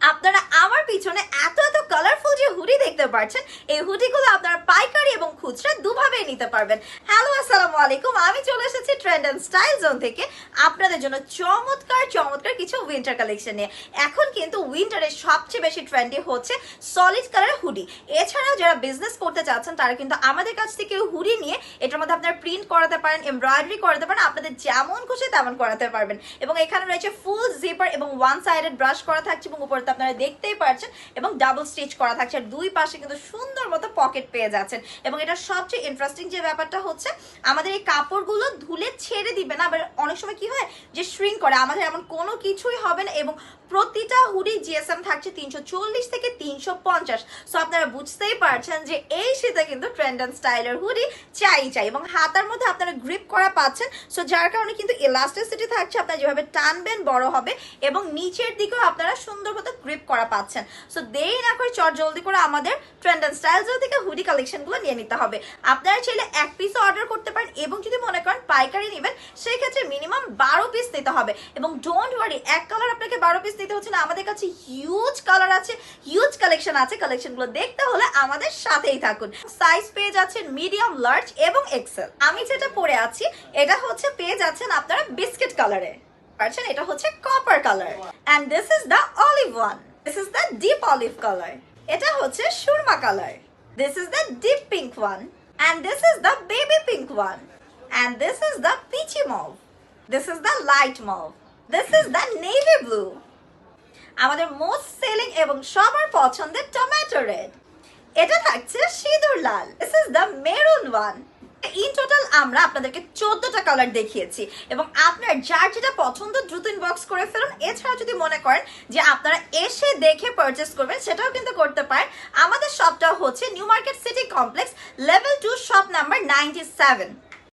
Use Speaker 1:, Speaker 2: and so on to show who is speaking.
Speaker 1: আপনারা আমার পিছনে এত এত কালারফুল যে হুডি দেখতে পাচ্ছেন, এই হুডিগুলো আপনারা পাইকারি এবং খুচরা দুভাবেই নিতে পারবেন। হ্যালো, আসসালামু আলাইকুম। আমি চলে এসেছি ট্রেন্ড এন্ড স্টাইল জোন থেকে আপনাদের জন্য চমৎকার চমৎকার কিছু উইন্টার কালেকশন নিয়ে। এখন কিন্তু উইন্টারের সবচেয়ে বেশি ট্রেন্ডি হচ্ছে সলিড কালার হুডি। এছাড়াও যারা বিজনেস করতে চাচ্ছেন তারা কিন্তু আমাদের কাছ থেকে হুডি নিয়ে এটার মধ্যে আপনারা প্রিন্ট করাতে পারেন, এমব্রয়ডারি করাতে পারেন, আপনাদের যেমন খুশি তেমন করাতে পারবেন। এবং এখানে রয়েছে ফুল জিপার এবং ওয়ান সাইডেড ব্রাশ করা থাকছে এবং উপরে আপনারা দেখতেই পাচ্ছেন এবং ডাবল স্টিচ করা থাকছে। আর দুই পাশে কিন্তু সুন্দর মতো পকেট পেয়ে যাচ্ছেন। এবং এটা সবচেয়ে ইন্টারেস্টিং যে ব্যাপারটা হচ্ছে, আমাদের এই কাপড়গুলো ধুলে ছেড়ে দিবে না। আবার অনেক সময় কি হয় যে শ্রিঙ্ক করে, আমাদের এমন কোনো কিছুই হবে না। এবং প্রতিটা হুডি জিএসএম থাকছে 340 থেকে 350। সো আপনারা বুঝতেই পারছেন যে এই শীতে কিন্তু ট্রেন্ড এন্ড স্টাইলের হুডি চাই। এবং হাতার মধ্যে আপনারা গ্রিপ করা পাচ্ছেন। সো যার কারণে কিন্তু ইলাস্টিসিটি থাকছে, আপনারা যেভাবে টানবেন বড় হবে। এবং নিচের দিকেও আপনারা সুন্দর মতো গ্রিপ করা পাচ্ছেন। সো দেরি না করে চট জলদি করে আমাদের ট্রেন্ড এন্ড স্টাইল জোন থেকে হুডি কালেকশনগুলো নিয়ে নিতে হবে। আপনারা চাইলে এক পিসও অর্ডার করতে পারেন এবং যদি মনে করেন পাইকারি নেবেন সেই ক্ষেত্রে মিনিমাম 12 পিস নিতে হবে। এবং ডোন্ট ওয়ারি, এক কালার আপনাকে 12 পিস নিতে হচ্ছে না। আমাদের কাছে হিউজ কালার আছে, হিউজ কালেকশন আছে। কালেকশনগুলো দেখতে হলে আমাদের সাথেই থাকুন। সাইজ পেয়ে যাচ্ছেন মিডিয়াম, লার্জ এবং এক্সেল। আমি যেটা পরে আছি এটা হচ্ছে পেয়ে যাচ্ছেন আপনারা বিস্কিট কালারে, পাচ্ছেন এটা হচ্ছে copper colour. And this is the olive one, this is the deep olive colour. এটা হচ্ছে সুরমা colour. This is the deep pink one and this is the baby pink one and this is the peachy mauve, this is the light mauve, this is the navy blue. আমাদের most selling এবং সবার পছন্দের tomato red. এটা থাকছে সিঁদুর লাল, this is the maroon one. In total আমরা আপনাদেরকে 14টা কালার দেখিয়েছি এবং আপনার যার যেটা পছন্দ দ্রুত ইনবক্স করে ফেলুন। এছাড়া যদি মনে করেন যে আপনারা এসে দেখে পারচেস করবেন সেটাও কিন্তু করতে পারেন। আমাদের শপটা হচ্ছে new market city complex, level 2, shop number 97।